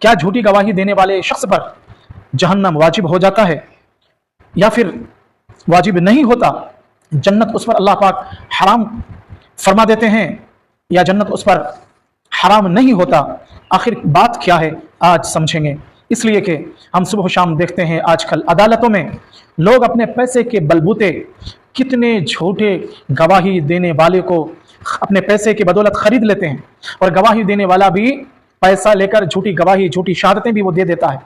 क्या झूठी गवाही देने वाले शख्स पर जहन्नम वाजिब हो जाता है या फिर वाजिब नहीं होता? जन्नत उस पर अल्लाह पाक हराम फरमा देते हैं या जन्नत उस पर हराम नहीं होता? आखिर बात क्या है आज समझेंगे। इसलिए कि हम सुबह शाम देखते हैं आजकल अदालतों में लोग अपने पैसे के बलबूते कितने झूठे गवाही देने वाले को अपने पैसे की बदौलत खरीद लेते हैं, और गवाही देने वाला भी पैसा लेकर झूठी गवाही, झूठी शहादतें भी वो दे देता है।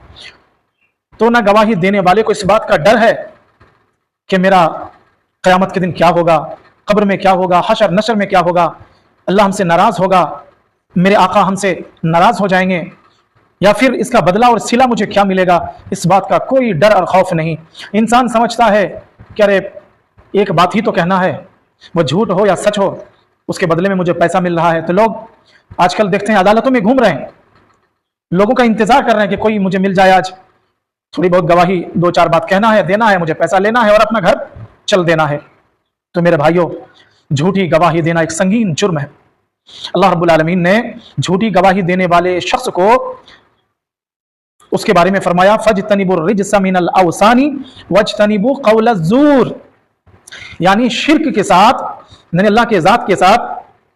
तो ना गवाही देने वाले को इस बात का डर है कि मेरा क़यामत के दिन क्या होगा, कब्र में क्या होगा, हशर नशर में क्या होगा, अल्लाह हमसे नाराज होगा, मेरे आका हमसे नाराज हो जाएंगे, या फिर इसका बदला और सिला मुझे क्या मिलेगा। इस बात का कोई डर और खौफ नहीं। इंसान समझता है कि अरे एक बात ही तो कहना है, वो झूठ हो या सच हो, उसके बदले में मुझे पैसा मिल रहा है। तो लोग आजकल देखते हैं अदालतों में घूम रहे हैं, लोगों का इंतजार कर रहे हैं कि कोई मुझे मिल जाए, आज थोड़ी बहुत गवाही, दो चार बात कहना है, देना है, मुझे पैसा लेना है और अपना घर चल देना है। तो मेरे भाइयों, झूठी गवाही देना एक संगीन जुर्म है। अल्लाह रब्बुल आलमीन ने झूठी गवाही देने वाले शख्स को उसके बारे में फरमाया, फजतनिबुर रिज्सा मिनल औसानी वजतनिबु कौल ज़ूर, यानी शिर्क के साथ, यानी अल्लाह के ज़ात के साथ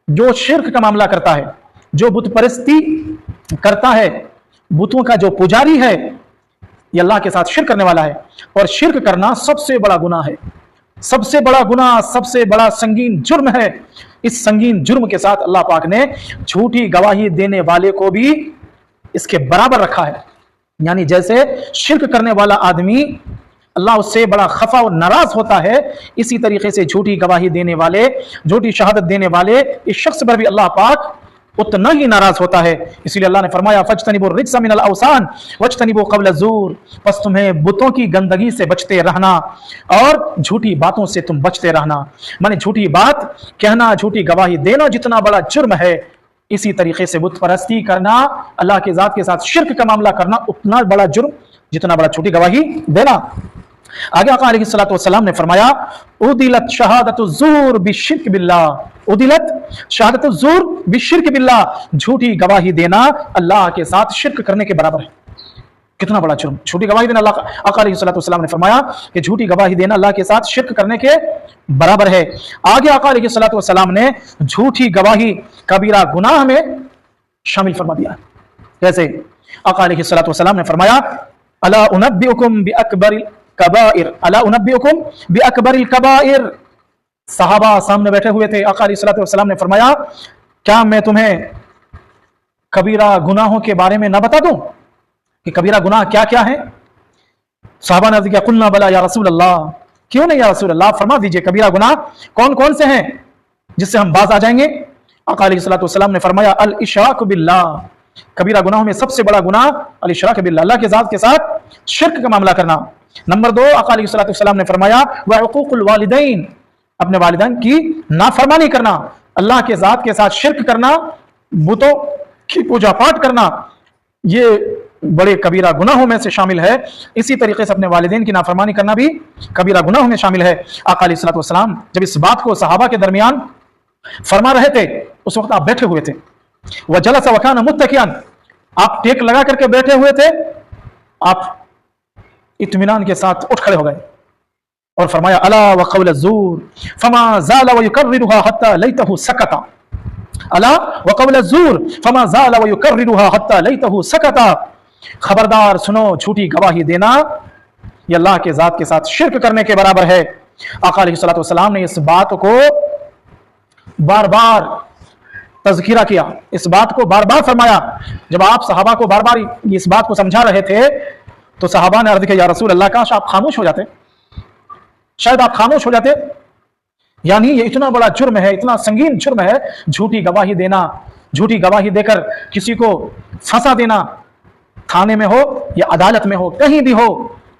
जो शिर्क का मामला करता है, जो बुत परस्ती करता है, बुतों का जो पुजारी है, ये अल्लाह के साथ शिर्क करने वाला है। और शिर्क करना सबसे बड़ा गुनाह है, सबसे बड़ा गुनाह, सबसे बड़ा संगीन जुर्म है। इस संगीन जुर्म के साथ अल्लाह पाक ने झूठी गवाही देने वाले को भी इसके बराबर रखा है। यानी जैसे शिर्क करने वाला आदमी अल्लाह उससे बड़ा खफा और नाराज होता है, इसी तरीके से झूठी गवाही देने वाले, झूठी शहादत देने वाले इस शख्स पर भी अल्लाह पाक उतना ही नाराज होता है। इसीलिए अल्लाह ने फरमाया, फजतनिबुर रिज्सा मिनल औसान वजतनिबु कौल ज़ूर, बस तुम्हें बुतों की गंदगी से बचते रहना और झूठी बातों से तुम बचते रहना। माने झूठी बात कहना, झूठी गवाही देना जितना बड़ा जुर्म है, इसी तरीके से बुत परस्ती करना, अल्लाह के ज़ात के साथ शिर्क का मामला करना उतना बड़ा जुर्म जितना बड़ा झूठी गवाही देना। आगे आका अलैहिस्सलातु वस्सलाम ने फरमाया, उदिलत शहादतु ज़ूर बिशिर्क बिल्लाह, उदिलत शहादतु ज़ूर बिशिर्क बिल्लाह, झूठी गवाही देना अल्लाह के साथ शिर्क करने के बराबर है। कितना बड़ा जुर्म झूठी गवाही देना। अल्लाह आका अलैहिस्सलातु वस्सलाम ने फरमाया कि झूठी गवाही देना अल्लाह के साथ शिर्क करने के बराबर है। आगे आका अलैहिस्सलातु वस्सलाम ने झूठी गवाही कबीरा गुनाह में शामिल फरमा दिया। कैसे? आका अलैहिस्सलातु वस्सलाम ने फरमाया, अला उनब्बिउकुम बिअकबरिल कबाइर, अला उनब्बिउकुम बिअकबरिल कबाइर। सहाबा सामने बैठे हुए थे, आका अलैहिस्सलातु वस्सलाम ने फरमाया, क्या मैं तुम्हें कबीरा गुनाहों के बारे में न बता दूं कि कबीरा गुनाह क्या क्या है? सहाबा ने अर्ज़ किया, कुल्ना बला या रसूल अल्लाह, क्यों नहीं या रसूल अल्लाह, फरमा दीजिए कबीरा गुनाह कौन कौन से हैं जिससे हम बाज आ जाएंगे। आका अलैहिस्सलातु वस्सलाम ने फरमाया, अल इशराकु बिल्लाह, कबीरा गुनाहों में सबसे बड़ा गुनाह अल इशराक बिल्लाह, अल्लाह के ज़ात के साथ शिर्क का मामला करना। नंबर 2, आका अलैहिस्सलातु वस्सलाम ने फरमाया, व हुकूकुल वालिदैन, अपने वालिदैन की नाफरमानी करना, अल्लाह के ज़ात के साथ शिर्क करना, बुतों की पूजा पाठ करना, ये बड़े कबीरा गुनाहों में से शामिल है। इसी तरीके से अपने वालिदैन की नाफरमानी करना भी कबीरा गुनाहों में शामिल है। आका अलैहिस्सलातु वस्सलाम जब इस बात को सहाबा के दरमियान फरमा रहे थे, उस वक्त आप बैठे हुए थे। वह जलसा वकाना मुत्तकियान, आप टेक लगा करके बैठे हुए थे, आप इत्मीनान के साथ उठ खड़े हो गए और फरमाया, अला व कौल ज़ूर फमा ज़ाला व युकर्रिरुहा हत्ता लैतहु सकता, अला व कौल ज़ूर फमा ज़ाला व युकर्रिरुहा हत्ता लैतहु सकता। खबरदार सुनो, झूठी गवाही देना ये अल्लाह के ज़ात के साथ शिर्क करने के बराबर है। आका अलैहिस्सलातु वस्सलाम ने इस बात को बार बार तज़किरा किया, इस बात को बार बार फरमाया। जब आप सहाबा को बार बार इस बात को समझा रहे थे तो सहाबा ने अर्ज़ किया, या रसूल अल्लाह, काश आप खामोश हो जाते, शायद आप खामोश हो जाते। यानी ये इतना बड़ा जुर्म है, इतना संगीन जुर्म है झूठी गवाही देना, झूठी गवाही देकर किसी को फंसा देना, थाने में हो या अदालत में हो, कहीं भी हो।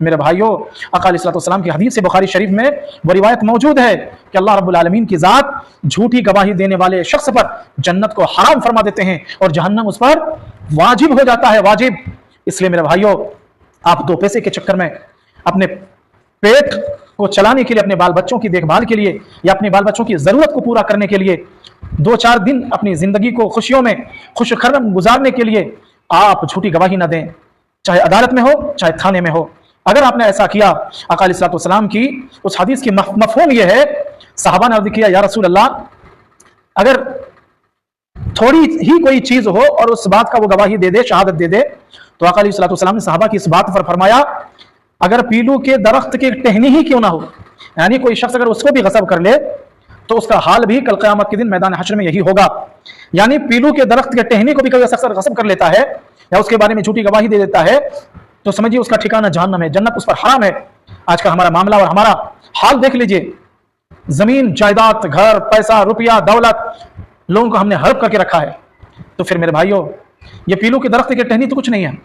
मेरे भाइयों, आका अलैहिस्सलातु वस्सलाम की हदीस से बुखारी शरीफ में वो रिवायत मौजूद है कि अल्लाह रब्बुल आलमीन की ज़ात झूठी गवाही देने वाले शख्स पर जन्नत को हराम फरमा देते हैं और जहन्नम उस पर वाजिब हो जाता है, वाजिब। इसलिए मेरे भाइयों, आप दो पैसे के चक्कर में अपने पेट को चलाने के लिए, अपने बाल बच्चों की देखभाल के लिए या अपने बाल बच्चों की ज़रूरत को पूरा करने के लिए, 2-4 दिन अपनी ज़िंदगी को खुशियों में खुश खर्म गुजारने के लिए आप झूठी गवाही ना दें, चाहे अदालत में हो चाहे थाने में हो। अगर आपने ऐसा किया, आका अलैहिस्सलाम की उस हदीस की मफहूम यह है, सहाबा ने अर्ज़ किया या रसूल अल्लाह, अगर थोड़ी ही कोई चीज हो और उस बात का वो गवाही दे दे, शहादत दे दे, तो आका अलैहिस्सलाम ने सहाबा की इस बात पर फरमाया, अगर पीलू के दरख्त की टहनी ही क्यों ना हो, यानी कोई शख्स अगर उसको भी गसब कर ले तो उसका हाल भी कल क़यामत के दिन मैदान हश्र में यही होगा। यानी पीलू के दरख्त के टहनी को भी कोई शख्स गसब कर लेता है या उसके बारे में झूठी गवाही दे देता है, तो समझिए उसका ठिकाना जहन्नम है, जन्नत उस पर हराम है। आज का हमारा मामला और हमारा हाल देख लीजिए, जमीन जायदाद, घर, पैसा, रुपया, दौलत, लोगों को हमने हड़प करके रखा है। तो फिर मेरे भाइयों, ये पीलू के दरख्त की टहनी तो कुछ नहीं है,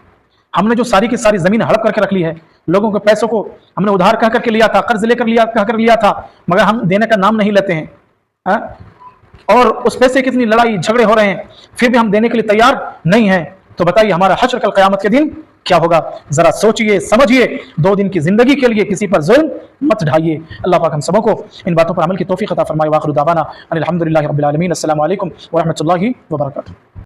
हमने जो सारी की सारी जमीन हड़प करके रख ली है, लोगों के पैसों को हमने उधार कह करके लिया था, कर्ज लेकर लिया था, मगर हम देने का नाम नहीं लेते हैं। और उस पैसे कितनी लड़ाई झगड़े हो रहे हैं, फिर भी हम देने के लिए तैयार नहीं हैं। तो बताइए हमारा हश्र कल क़यामत के दिन क्या होगा? जरा सोचिए, समझिए। 2 दिन की जिंदगी के लिए किसी पर जुल्म मत ढाइए। अल्लाह पाक हम सबों को इन बातों पर अमल की तौफीक अता फरमाए। वाखिर दावाना अनिल हम्दुलिल्लाहि रब्बिल आलमीन। अस्सलामु अलैकुम व रहमतुल्लाहि व बरकातुहू।